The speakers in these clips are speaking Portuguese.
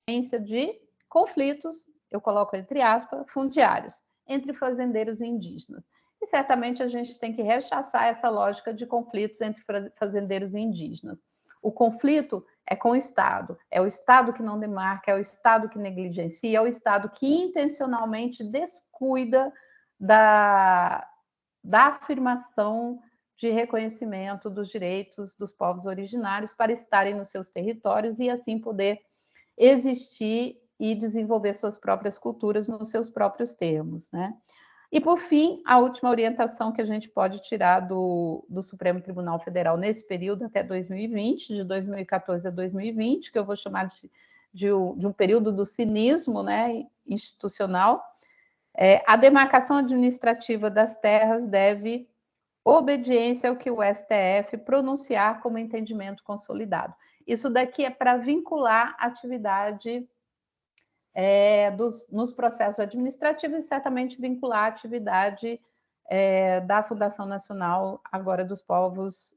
de conflitos, eu coloco entre aspas, fundiários, entre fazendeiros e indígenas. E certamente a gente tem que rechaçar essa lógica de conflitos entre fazendeiros e indígenas. O conflito é com o Estado, é o Estado que não demarca, é o Estado que negligencia, é o Estado que intencionalmente descuida da afirmação de reconhecimento dos direitos dos povos originários para estarem nos seus territórios e assim poder existir e desenvolver suas próprias culturas nos seus próprios termos, né? E, por fim, a última orientação que a gente pode tirar do Supremo Tribunal Federal nesse período até 2020, de 2014 a 2020, que eu vou chamar de um período do cinismo, né, institucional, a demarcação administrativa das terras deve obediência ao que o STF pronunciar como entendimento consolidado. Isso daqui é para vincular a atividade nos processos administrativos e certamente vincular a atividade da Fundação Nacional agora dos Povos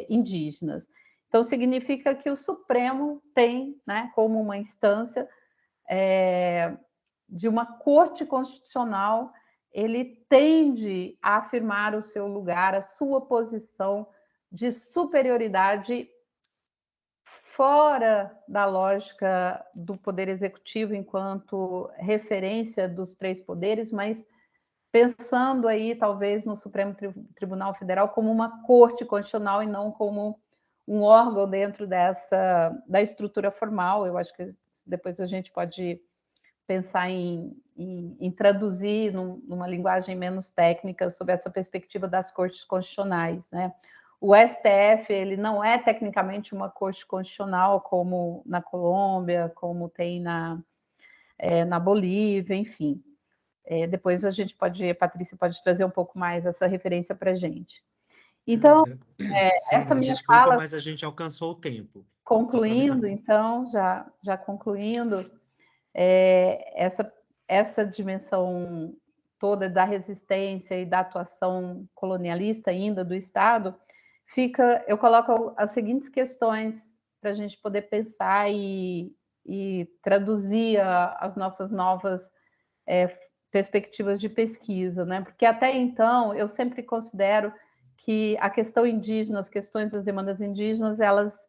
Indígenas. Então, significa que o Supremo tem, né, como uma instância de uma corte constitucional, ele tende a afirmar o seu lugar, a sua posição de superioridade fora da lógica do poder executivo enquanto referência dos três poderes, mas pensando aí talvez no Supremo Tribunal Federal como uma corte constitucional e não como um órgão dentro da estrutura formal. Eu acho que depois a gente pode pensar em traduzir numa linguagem menos técnica sobre essa perspectiva das cortes constitucionais, né? O STF ele não é tecnicamente uma corte constitucional como na Colômbia, como tem na Bolívia, enfim. Depois a Patrícia pode trazer um pouco mais essa referência para a gente. Então, essa minha desculpa, fala... mas a gente alcançou o tempo. Concluindo, então, já concluindo, essa dimensão toda da resistência e da atuação colonialista ainda do Estado, eu coloco as seguintes questões para a gente poder pensar e traduzir as nossas novas perspectivas de pesquisa, né? Porque até então eu sempre considero que a questão indígena, as questões das demandas indígenas, elas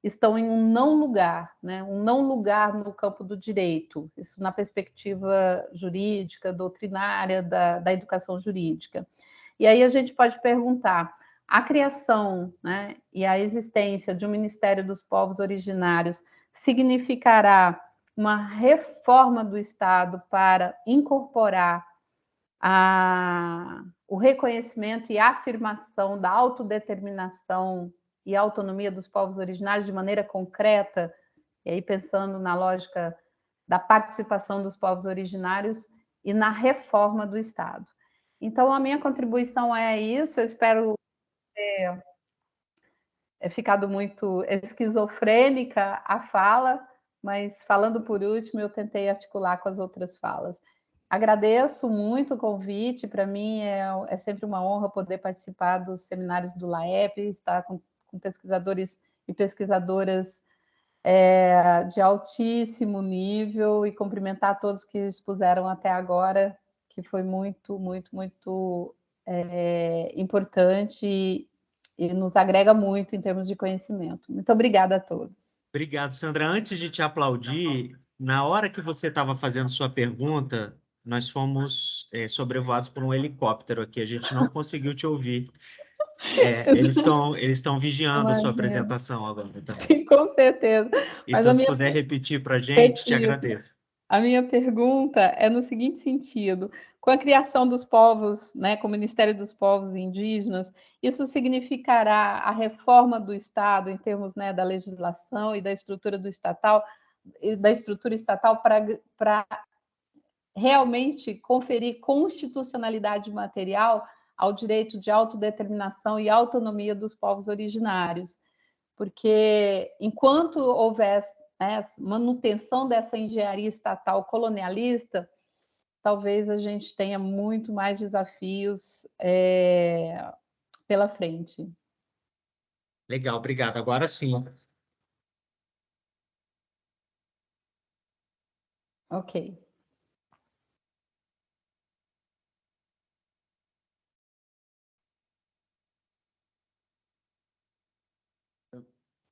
estão em um não lugar, né? Um não lugar no campo do direito, isso na perspectiva jurídica, doutrinária, da educação jurídica. E aí a gente pode perguntar, a criação, né, e a existência de um Ministério dos Povos Originários significará uma reforma do Estado para incorporar o reconhecimento e a afirmação da autodeterminação e autonomia dos povos originários de maneira concreta, e aí pensando na lógica da participação dos povos originários e na reforma do Estado. Então, a minha contribuição é isso, eu espero ter ficado muito esquizofrênica a fala, mas falando por último, eu tentei articular com as outras falas. Agradeço muito o convite, para mim é sempre uma honra poder participar dos seminários do LAEP, estar com pesquisadores e pesquisadoras de altíssimo nível e cumprimentar todos que expuseram até agora, que foi muito, muito, muito importante e nos agrega muito em termos de conhecimento. Muito obrigada a todos. Obrigado, Sandra. Antes de te aplaudir, na hora que você estava fazendo sua pergunta, nós fomos sobrevoados por um helicóptero aqui, a gente não conseguiu te ouvir. Eles estão vigiando a sua apresentação agora também. Sim, com certeza. Então, se puder repetir para a gente, te agradeço. A minha pergunta é no seguinte sentido: com a criação dos povos, né, com o Ministério dos Povos Indígenas, isso significará a reforma do Estado em termos, né, da legislação e da estrutura estatal para realmente conferir constitucionalidade material ao direito de autodeterminação e autonomia dos povos originários, porque enquanto houver manutenção dessa engenharia estatal colonialista, talvez a gente tenha muito mais desafios pela frente. Legal, obrigado. Agora sim. Ok.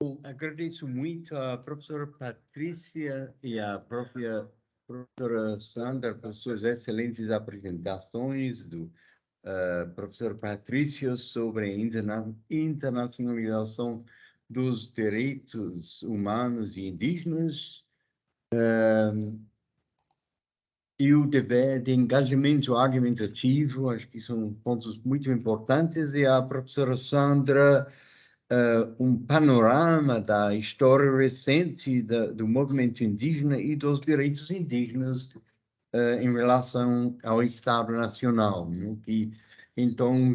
Bom, agradeço muito à professora Patrícia e à própria professora Sandra por suas excelentes apresentações, do professor Patrícia sobre a internacionalização dos direitos humanos e indígenas, e o dever de engajamento argumentativo, acho que são pontos muito importantes, e a professora Sandra, um panorama da história recente do movimento indígena e dos direitos indígenas em relação ao Estado Nacional, né? Então,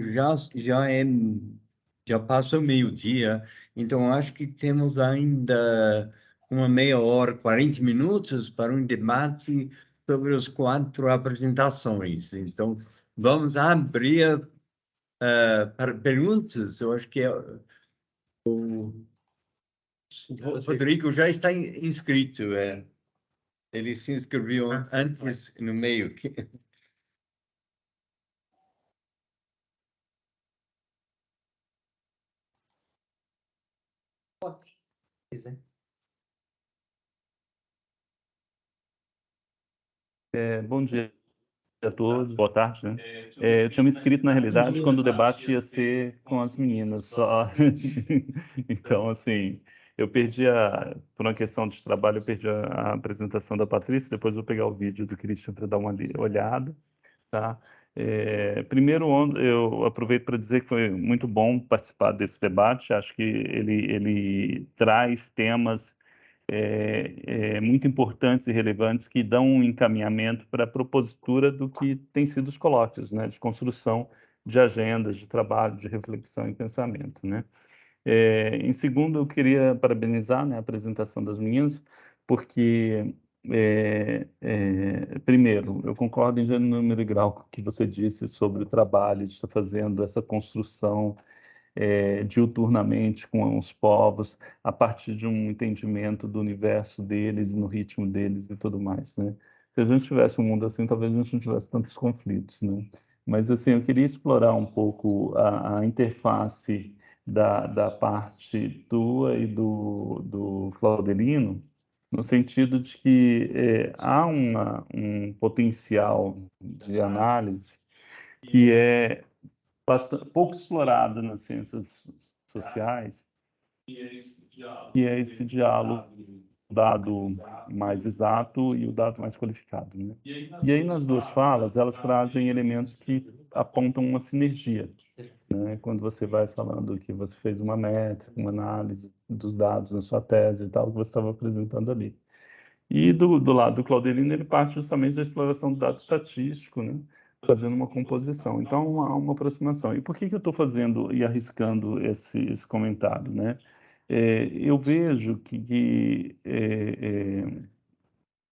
já passa o meio-dia, então acho que temos ainda uma meia hora, 40 minutos para um debate sobre as 4 apresentações. Então, vamos abrir para perguntas. Eu acho que o Rodrigo já está inscrito. Ele se inscreveu antes, no meio. Bom dia a todos, boa tarde, né? Eu tinha me inscrito, na realidade, quando o debate ia ser com as meninas, só. Então, assim, por uma questão de trabalho, eu perdi a apresentação da Patrícia, depois vou pegar o vídeo do Christian para dar uma olhada, tá? Primeiro, eu aproveito para dizer que foi muito bom participar desse debate, acho que ele traz temas muito importantes e relevantes que dão um encaminhamento para a propositura do que tem sido os colóquios, né, de construção de agendas, de trabalho, de reflexão e pensamento, né. Em segundo, eu queria parabenizar, né, a apresentação das meninas, porque, primeiro, eu concordo em gênero, número e grau com o que você disse sobre o trabalho de estar fazendo essa construção diuturnamente com os povos, a partir de um entendimento do universo deles, no ritmo deles e tudo mais, né? Se a gente tivesse um mundo assim, talvez a gente não tivesse tantos conflitos, né? Mas, assim, eu queria explorar um pouco a interface da parte tua e do Claudelino, no sentido de que há um potencial de análise que é pouco explorado nas ciências sociais, que é esse diálogo dado mais exato e o dado mais qualificado, né? E aí, nas duas falas, elas trazem elementos que apontam uma sinergia, né? Quando você vai falando que você fez uma métrica, uma análise dos dados na sua tese e tal, que você estava apresentando ali. E do lado do Claudelino, ele parte justamente da exploração do dado estatístico, né? Fazendo uma composição. Então, há uma aproximação. E por que eu estou fazendo e arriscando esse comentário, né? Eu vejo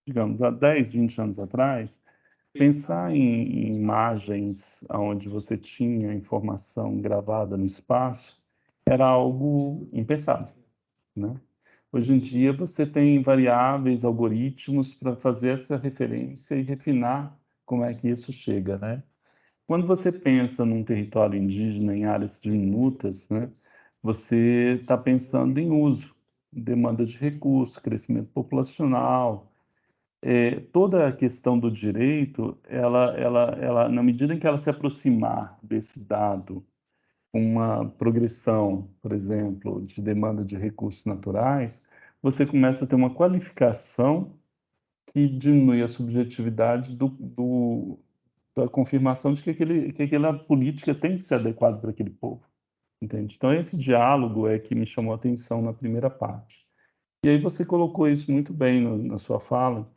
digamos, há 10, 20 anos atrás, pensar em imagens onde você tinha informação gravada no espaço era algo impensável, né? Hoje em dia, você tem variáveis, algoritmos para fazer essa referência e refinar como é que isso chega, né? Quando você pensa num território indígena em áreas diminutas, né, você está pensando em uso, demanda de recursos, crescimento populacional, toda a questão do direito, na medida em que ela se aproximar desse dado, uma progressão, por exemplo, de demanda de recursos naturais, você começa a ter uma qualificação que diminui a subjetividade da confirmação de que aquela política tem que ser adequada para aquele povo, entende? Então, esse diálogo é que me chamou a atenção na primeira parte. E aí você colocou isso muito bem na sua fala,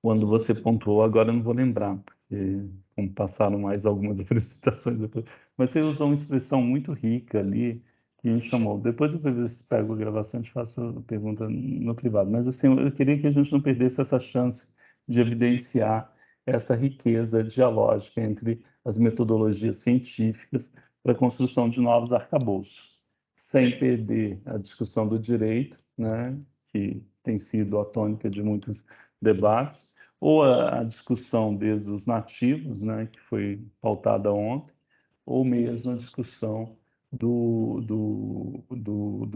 quando você pontuou, agora eu não vou lembrar, porque como passaram mais algumas apresentações depois, mas você usou uma expressão muito rica ali, que me chamou. Depois eu vou ver se pego a gravação e te faço a pergunta no privado. Mas, assim, eu queria que a gente não perdesse essa chance de evidenciar essa riqueza dialógica entre as metodologias científicas para a construção de novos arcabouços, sem perder a discussão do direito, né, que tem sido a tônica de muitos debates, ou a discussão desde os nativos, né, que foi pautada ontem, ou mesmo a discussão do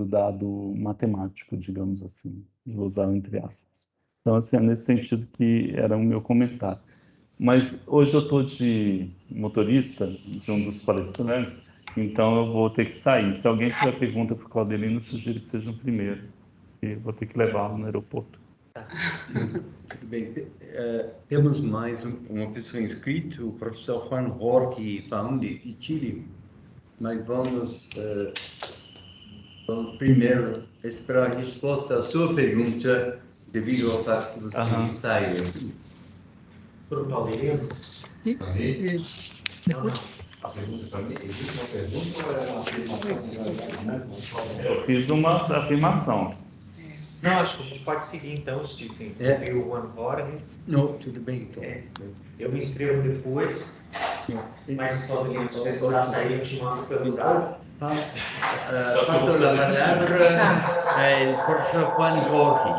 dado matemático, digamos assim, vou usar entre aspas. Então, assim, é nesse sentido que era o meu comentário. Mas hoje eu estou de motorista de um dos palestrantes, então eu vou ter que sair. Se alguém tiver pergunta para o Claudelino, sugiro que seja o primeiro, e vou ter que levá-lo no aeroporto. Bem, temos mais uma pessoa inscrita, o professor Juan Jorge Faundes, de Chile, mas vamos primeiro esperar a resposta à sua pergunta, devido ao fato que você saiu. Para o Claudelino? ¿Me escucha? A pergunta para mim? Existe uma pergunta ou é uma afirmação? Eu fiz uma afirmação. Não, acho que a gente pode seguir então, Stephen. E o Juan Jorge. Não, tudo bem, então. Eu me inscrevo depois, mas se Claudelino precisar sair, eu te mando pelo zap. Passo la palabra al profesor Juan Jorge.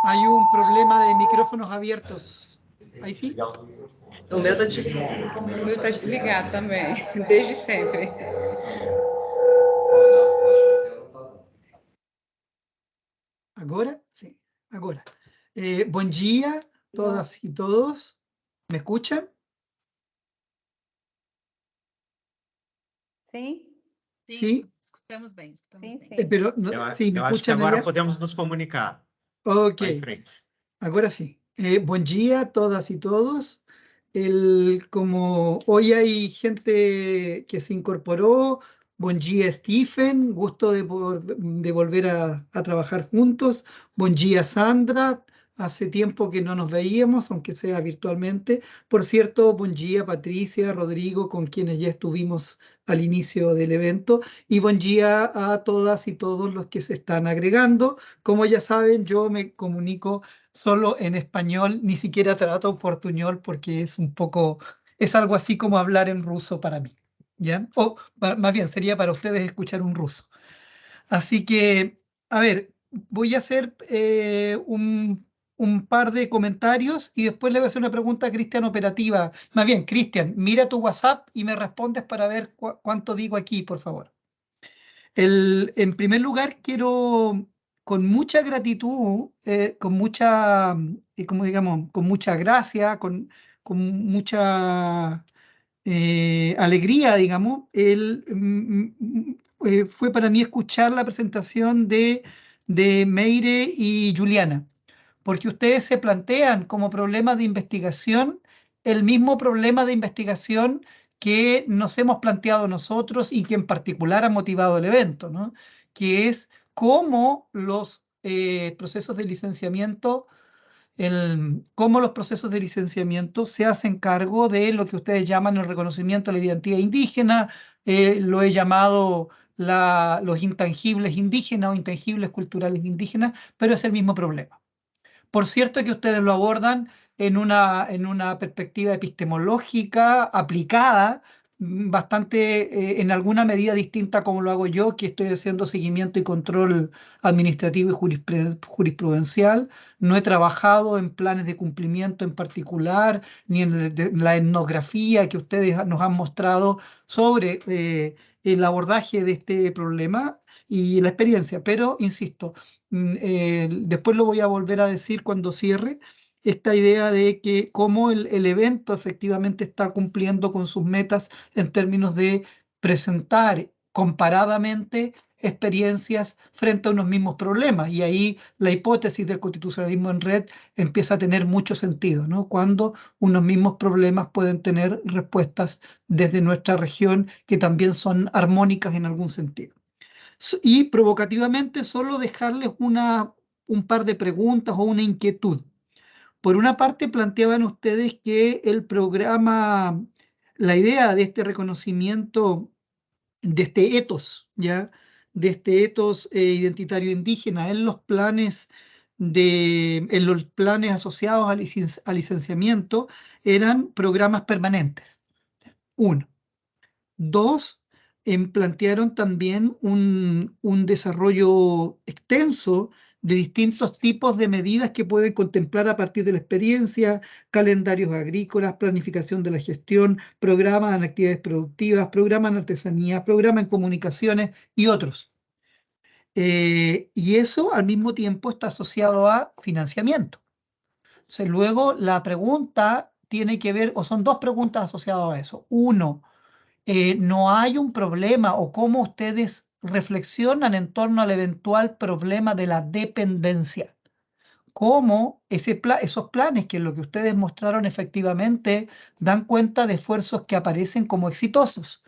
Hay un problema de micrófonos abiertos. Ahí sí. O meu está desligado também, desde sempre. ¿Ahora? Sí, ahora. Buen día, todas y todos. ¿Me escuchan? Sim? Sí. Escutamos bem, escutamos Sim, bem. sim. Pero, no, sí, ¿me Eu acho que escuchan agora allá? podemos nos comunicar. Ok. Vai em frente. Ahora sí. Buen día, todas y todos. Como hoy hay gente que se incorporó, buen día Stephen, gusto de volver a trabajar juntos. Buen día Sandra, hace tiempo que no nos veíamos, aunque sea virtualmente. Por cierto, buen día Patricia, Rodrigo, con quienes ya estuvimos al inicio del evento. Y buen día a todas y todos los que se están agregando. Como ya saben, yo me comunico solo en español, ni siquiera trato portuñol porque es un poco, es algo así como hablar en ruso para mí, ¿ya? O más bien, sería para ustedes escuchar un ruso. Así que, a ver, voy a hacer un par de comentarios y después le voy a hacer una pregunta a Cristian operativa. Más bien, Cristian, mira tu WhatsApp y me respondes para ver cuánto digo aquí, por favor. En primer lugar, quiero con mucha gratitud, con mucha, como digamos, con mucha gracia, con mucha alegría, digamos, fue para mí escuchar la presentación de Meire y Juliana, porque ustedes se plantean como problema de investigación el mismo problema de investigación que nos hemos planteado nosotros y que en particular ha motivado el evento, ¿no? Que es cómo los procesos de licenciamiento cómo los procesos de licenciamiento se hacen cargo de lo que ustedes llaman el reconocimiento de la identidad indígena, lo he llamado los intangibles indígenas o intangibles culturales indígenas, pero es el mismo problema. Por cierto que ustedes lo abordan en una perspectiva epistemológica aplicada, bastante, en alguna medida distinta como lo hago yo, que estoy haciendo seguimiento y control administrativo y jurisprudencial. No he trabajado en planes de cumplimiento en particular, ni en la etnografía que ustedes nos han mostrado sobre el abordaje de este problema y la experiencia, pero insisto, después lo voy a volver a decir cuando cierre, esta idea de que cómo el evento efectivamente está cumpliendo con sus metas en términos de presentar comparadamente experiencias frente a unos mismos problemas. Y ahí la hipótesis del constitucionalismo en red empieza a tener mucho sentido, ¿no? Cuando unos mismos problemas pueden tener respuestas desde nuestra región que también son armónicas en algún sentido. Y provocativamente solo dejarles un par de preguntas o una inquietud. Por una parte, planteaban ustedes que el programa, la idea de este reconocimiento, de este etos, ¿ya? De este etos identitario indígena en los planes asociados al licenciamiento eran programas permanentes. Uno. Dos, plantearon también un desarrollo extenso de distintos tipos de medidas que pueden contemplar a partir de la experiencia, calendarios agrícolas, planificación de la gestión, programas en actividades productivas, programas en artesanía, programas en comunicaciones y otros. Y eso al mismo tiempo está asociado a financiamiento. Entonces, luego la pregunta tiene que ver, o son dos preguntas asociadas a eso. Uno, ¿no hay un problema o cómo ustedes reflexionan en torno al eventual problema de la dependencia? ¿Cómo esos planes, que es lo que ustedes mostraron efectivamente, dan cuenta de esfuerzos que aparecen como exitosos?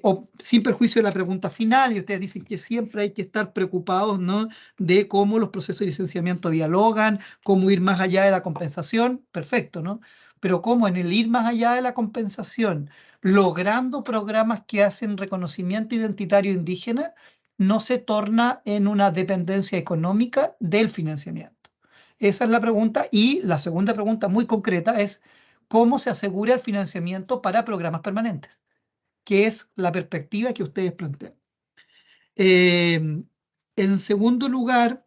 O sin perjuicio de la pregunta final, y ustedes dicen que siempre hay que estar preocupados, ¿no?, de cómo los procesos de licenciamiento dialogan, cómo ir más allá de la compensación, perfecto, ¿no? Pero cómo en el ir más allá de la compensación, logrando programas que hacen reconocimiento identitario indígena, no se torna en una dependencia económica del financiamiento. Esa es la pregunta. Y la segunda pregunta muy concreta es, ¿cómo se asegura el financiamiento para programas permanentes?, que es la perspectiva que ustedes plantean. En segundo lugar,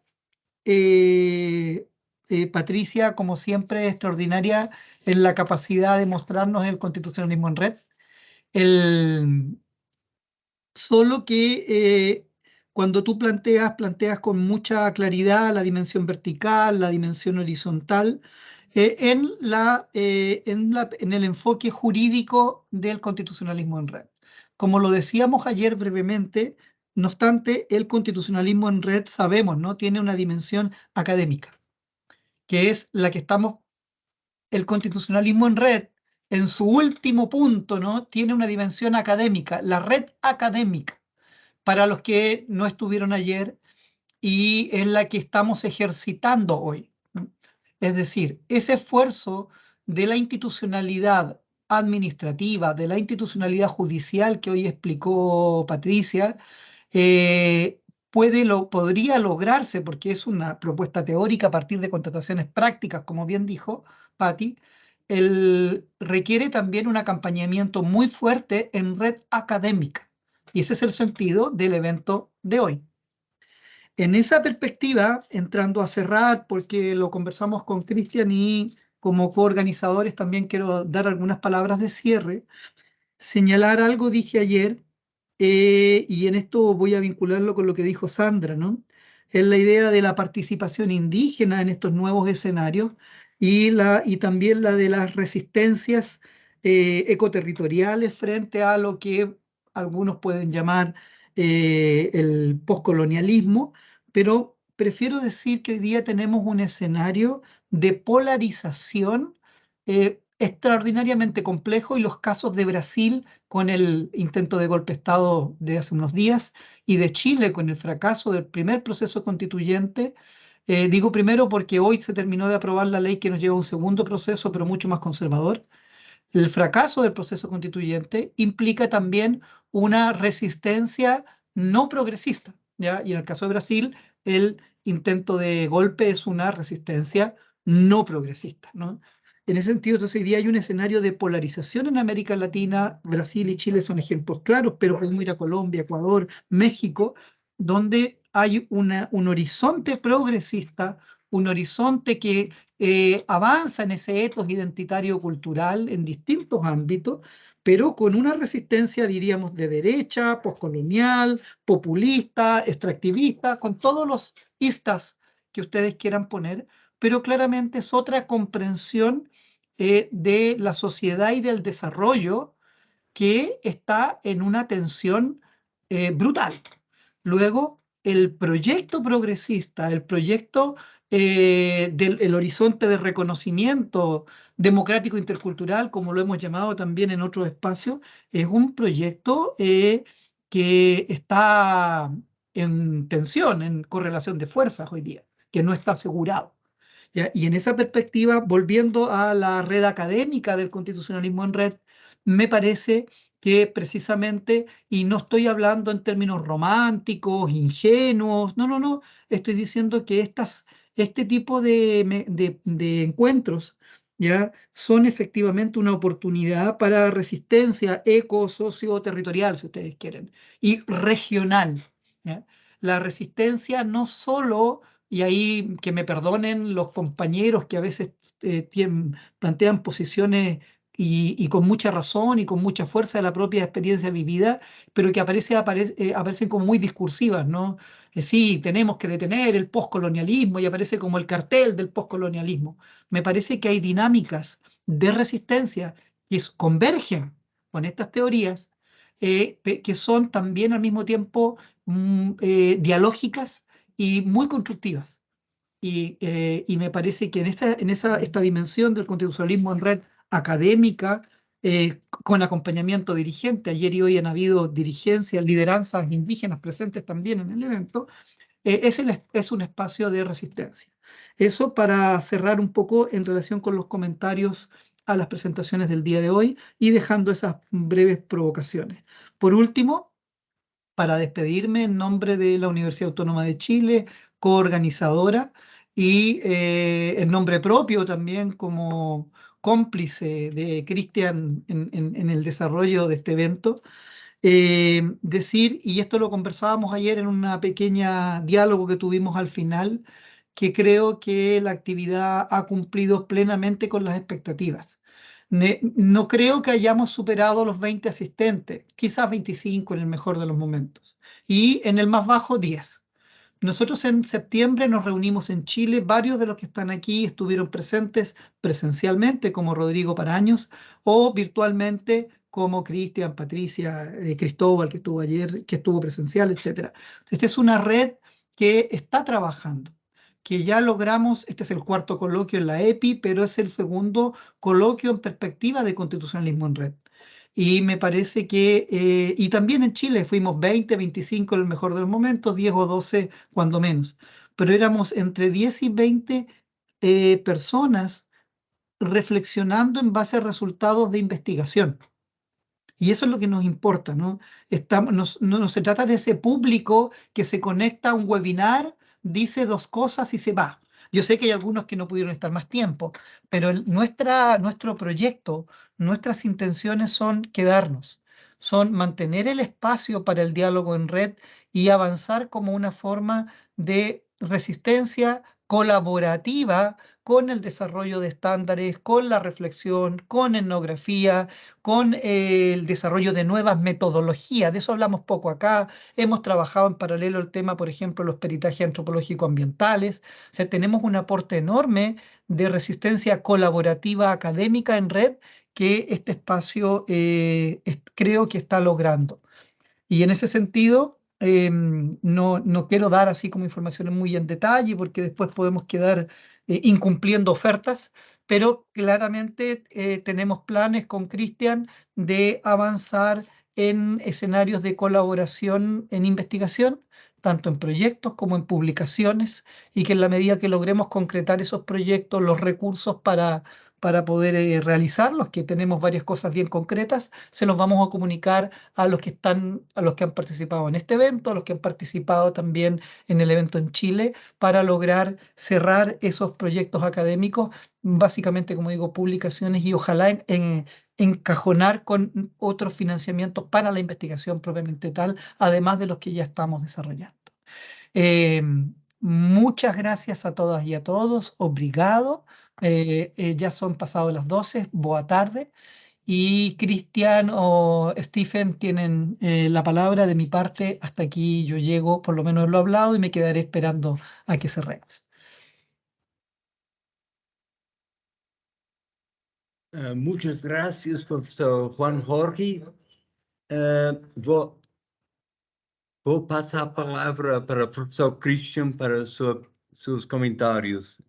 Patricia, como siempre, extraordinaria en la capacidad de mostrarnos el constitucionalismo en red. Solo que cuando tú planteas con mucha claridad la dimensión vertical, la dimensión horizontal, en el enfoque jurídico del constitucionalismo en red. Como lo decíamos ayer brevemente, no obstante, el constitucionalismo en red, sabemos, ¿no?, tiene una dimensión académica, que es la que estamos. El constitucionalismo en red, en su último punto, ¿no?, tiene una dimensión académica, la red académica, para los que no estuvieron ayer, y es la que estamos ejercitando hoy. Es decir, ese esfuerzo de la institucionalidad administrativa, de la institucionalidad judicial que hoy explicó Patricia, podría lograrse, porque es una propuesta teórica a partir de contrataciones prácticas, como bien dijo Patti. Requiere también un acompañamiento muy fuerte en red académica, y ese es el sentido del evento de hoy. En esa perspectiva, entrando a cerrar, porque lo conversamos con Cristian y como coorganizadores también quiero dar algunas palabras de cierre, señalar algo dije ayer, y en esto voy a vincularlo con lo que dijo Sandra, ¿no? Es la idea de la participación indígena en estos nuevos escenarios y también la de las resistencias ecoterritoriales frente a lo que algunos pueden llamar el poscolonialismo, pero prefiero decir que hoy día tenemos un escenario de polarización extraordinariamente complejo, y los casos de Brasil con el intento de golpe de Estado de hace unos días y de Chile con el fracaso del primer proceso constituyente. Digo primero porque hoy se terminó de aprobar la ley que nos lleva a un segundo proceso, pero mucho más conservador. El fracaso del proceso constituyente implica también una resistencia no progresista, ¿ya? Y en el caso de Brasil, el intento de golpe es una resistencia no progresista, ¿no? En ese sentido, entonces, hoy día hay un escenario de polarización en América Latina. Brasil y Chile son ejemplos claros, pero podemos ir a Colombia, Ecuador, México, donde hay un horizonte progresista, un horizonte que avanza en ese ethos identitario cultural en distintos ámbitos, pero con una resistencia, diríamos, de derecha, postcolonial, populista, extractivista, con todos los istas que ustedes quieran poner, pero claramente es otra comprensión de la sociedad y del desarrollo que está en una tensión brutal. Luego, el proyecto progresista, el proyecto del horizonte de reconocimiento democrático intercultural, como lo hemos llamado también en otros espacios, es un proyecto que está en tensión, en correlación de fuerzas hoy día, que no está asegurado. ¿Ya? Y en esa perspectiva, volviendo a la red académica del constitucionalismo en red, me parece que precisamente, y no estoy hablando en términos románticos, ingenuos, no, no, no, estoy diciendo que este tipo de encuentros ¿ya? Son efectivamente una oportunidad para resistencia eco-socio-territorial, si ustedes quieren, y regional, ¿ya? La resistencia no solo, y ahí que me perdonen los compañeros que a veces plantean posiciones y con mucha razón y con mucha fuerza de la propia experiencia vivida, pero que aparecen como muy discursivas, ¿no? Sí, tenemos que detener el poscolonialismo y aparece como el cartel del poscolonialismo. Me parece que hay dinámicas de resistencia que convergen con estas teorías, que son también al mismo tiempo dialógicas y muy constructivas. Y me parece que esta dimensión del constitucionalismo en red académica, con acompañamiento dirigente, ayer y hoy han habido dirigencias, lideranzas indígenas presentes también en el evento, es un espacio de resistencia. Eso para cerrar un poco en relación con los comentarios a las presentaciones del día de hoy y dejando esas breves provocaciones. Por último, para despedirme en nombre de la Universidad Autónoma de Chile, coorganizadora, y en nombre propio también como cómplice de Cristian en el desarrollo de este evento, decir, y esto lo conversábamos ayer en una pequeña diálogo que tuvimos al final, que creo que la actividad ha cumplido plenamente con las expectativas. No creo que hayamos superado los 20 asistentes, quizás 25 en el mejor de los momentos, y en el más bajo 10. Nosotros en septiembre nos reunimos en Chile, varios de los que están aquí estuvieron presentes presencialmente, como Rodrigo Paraños, o virtualmente, como Cristian, Patricia, Cristóbal, que estuvo ayer, que estuvo presencial, etc. Esta es una red que está trabajando, que ya logramos, este es el cuarto coloquio en la EPI, pero es el segundo coloquio en perspectiva de constitucionalismo en red. Y me parece que, y también en Chile fuimos 20, 25 en el mejor de los momentos, 10 o 12 cuando menos, pero éramos entre 10 y 20 personas reflexionando en base a resultados de investigación. Y eso es lo que nos importa, ¿no? No se trata de ese público que se conecta a un webinar, dice dos cosas y se va. Yo sé que hay algunos que no pudieron estar más tiempo, pero nuestro proyecto, nuestras intenciones son quedarnos, son mantener el espacio para el diálogo en red y avanzar como una forma de resistencia colaborativa con el desarrollo de estándares, con la reflexión, con etnografía, con el desarrollo de nuevas metodologías. De eso hablamos poco acá. Hemos trabajado en paralelo el tema, por ejemplo, los peritajes antropológico-ambientales. O sea, tenemos un aporte enorme de resistencia colaborativa académica en red que este espacio creo que está logrando. Y en ese sentido, no quiero dar así como informaciones muy en detalle porque después podemos quedar incumpliendo ofertas, pero claramente tenemos planes con Cristian de avanzar en escenarios de colaboración en investigación, tanto en proyectos como en publicaciones, y que en la medida que logremos concretar esos proyectos, los recursos para poder realizarlos, que tenemos varias cosas bien concretas, se los vamos a comunicar a los que han participado en este evento, a los que han participado también en el evento en Chile, para lograr cerrar esos proyectos académicos, básicamente, como digo, publicaciones y ojalá encajonar con otros financiamientos para la investigación propiamente tal, además de los que ya estamos desarrollando. Eh, Muchas gracias a todas y a todos. Obrigado. Ya son pasadas las 12. Boa tarde. Y Cristian o Stephen tienen la palabra. De mi parte, hasta aquí yo llego, por lo menos lo he hablado y me quedaré esperando a que cerremos. Muchas gracias, profesor Juan Jorge. Vou passar a palavra para o professor Christian para seus comentários.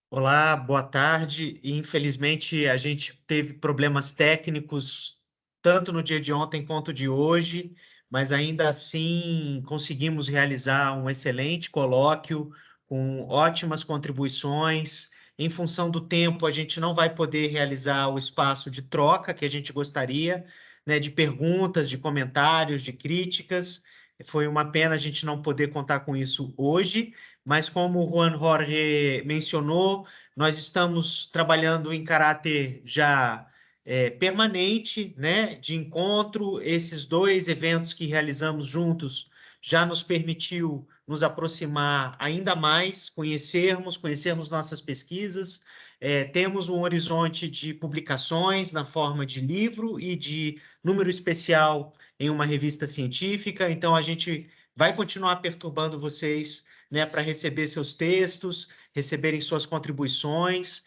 Olá, boa tarde. Infelizmente, a gente teve problemas técnicos tanto no dia de ontem quanto de hoje, mas ainda assim conseguimos realizar um excelente colóquio com ótimas contribuições. Em função do tempo, a gente não vai poder realizar o espaço de troca que a gente gostaria, né, de perguntas, de comentários, de críticas. Foi uma pena a gente não poder contar com isso hoje, mas como o Juan Jorge mencionou, nós estamos trabalhando em caráter já permanente, né, de encontro. Esses 2 eventos que realizamos juntos já nos permitiu nos aproximar ainda mais, conhecermos nossas pesquisas. Temos um horizonte de publicações na forma de livro e de número especial em uma revista científica, então a gente vai continuar perturbando vocês, né, para receber seus textos, receberem suas contribuições.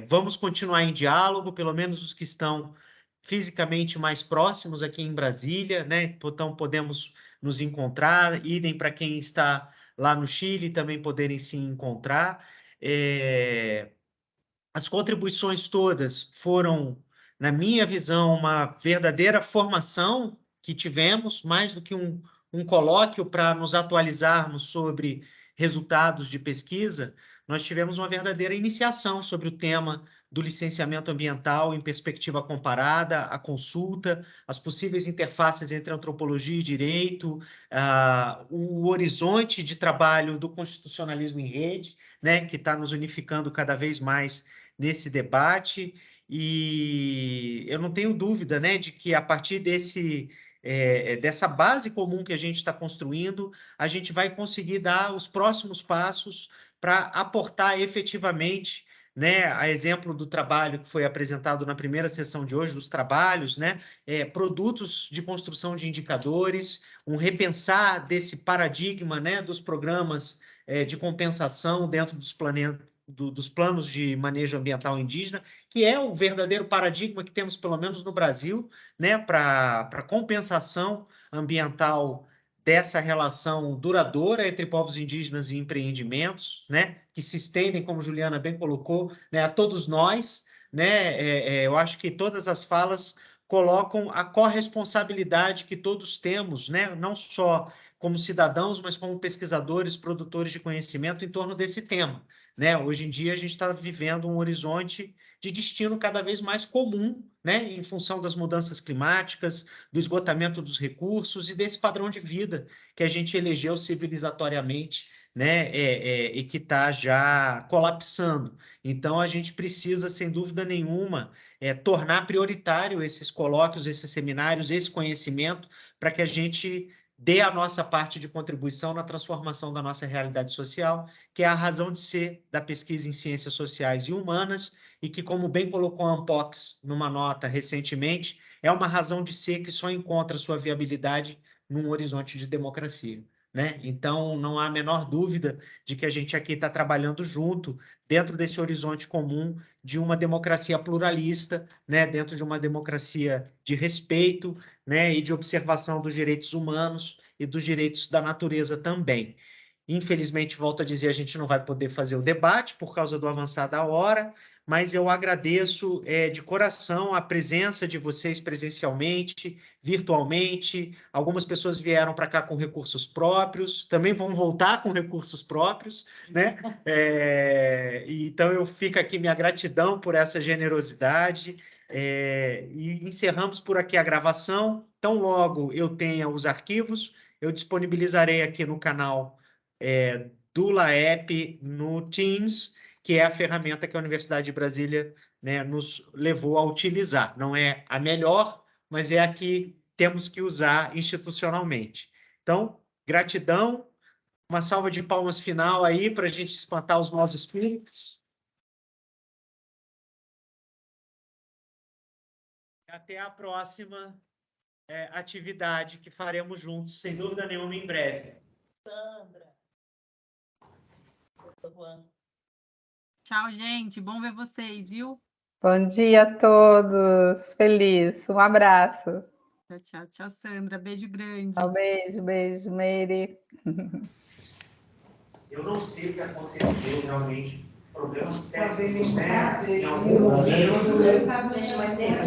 Vamos continuar em diálogo, pelo menos os que estão fisicamente mais próximos aqui em Brasília, né? Então podemos nos encontrar, idem para quem está lá no Chile também poderem se encontrar. As contribuições todas foram, na minha visão, uma verdadeira formação que tivemos, mais do que um colóquio para nos atualizarmos sobre resultados de pesquisa. Nós tivemos uma verdadeira iniciação sobre o tema do licenciamento ambiental em perspectiva comparada, a consulta, as possíveis interfaces entre antropologia e direito, o horizonte de trabalho do constitucionalismo em rede, né, que está nos unificando cada vez mais nesse debate, e eu não tenho dúvida, né, de que a partir dessa base comum que a gente está construindo, a gente vai conseguir dar os próximos passos para aportar efetivamente, né, a exemplo do trabalho que foi apresentado na primeira sessão de hoje, dos trabalhos, né, produtos de construção de indicadores, um repensar desse paradigma, né, dos programas de compensação dentro dos planos de manejo ambiental indígena, que é o verdadeiro paradigma que temos, pelo menos no Brasil, né, para compensação ambiental dessa relação duradoura entre povos indígenas e empreendimentos, né, que se estendem, como Juliana bem colocou, né, a todos nós, né. Eu acho que todas as falas colocam a corresponsabilidade que todos temos, né, não só como cidadãos, mas como pesquisadores, produtores de conhecimento em torno desse tema, né? Hoje em dia a gente está vivendo um horizonte de destino cada vez mais comum, né, em função das mudanças climáticas, do esgotamento dos recursos e desse padrão de vida que a gente elegeu civilizatoriamente, né, e que está já colapsando. Então, a gente precisa, sem dúvida nenhuma, tornar prioritário esses colóquios, esses seminários, esse conhecimento, para que a gente dê a nossa parte de contribuição na transformação da nossa realidade social, que é a razão de ser da pesquisa em ciências sociais e humanas, e que, como bem colocou a Ampox numa nota recentemente, é uma razão de ser que só encontra sua viabilidade num horizonte de democracia, né? Então, não há a menor dúvida de que a gente aqui está trabalhando junto, dentro desse horizonte comum de uma democracia pluralista, né? Dentro de uma democracia de respeito, né? E de observação dos direitos humanos e dos direitos da natureza também. Infelizmente, volto a dizer, a gente não vai poder fazer o debate por causa do avançar da hora, mas eu agradeço de coração a presença de vocês presencialmente, virtualmente. Algumas pessoas vieram para cá com recursos próprios, também vão voltar com recursos próprios, né? Então, eu fico aqui minha gratidão por essa generosidade. E encerramos por aqui a gravação. Tão logo eu tenha os arquivos, eu disponibilizarei aqui no canal do LAEP no Teams, que é a ferramenta que a Universidade de Brasília, né, nos levou a utilizar. Não é a melhor, mas é a que temos que usar institucionalmente. Então, gratidão, uma salva de palmas final aí para a gente espantar os nossos espíritos. Até a próxima atividade que faremos juntos, sem dúvida nenhuma, em breve. Sandra. Juan. Tchau, gente. Bom ver vocês, viu? Bom dia a todos. Feliz. Um abraço. Tchau, tchau. Tchau, Sandra. Beijo grande. Tchau, beijo, Meire. Eu não sei o que aconteceu realmente. Problemas técnicos, né? Em algum momento. Gente, mas sempre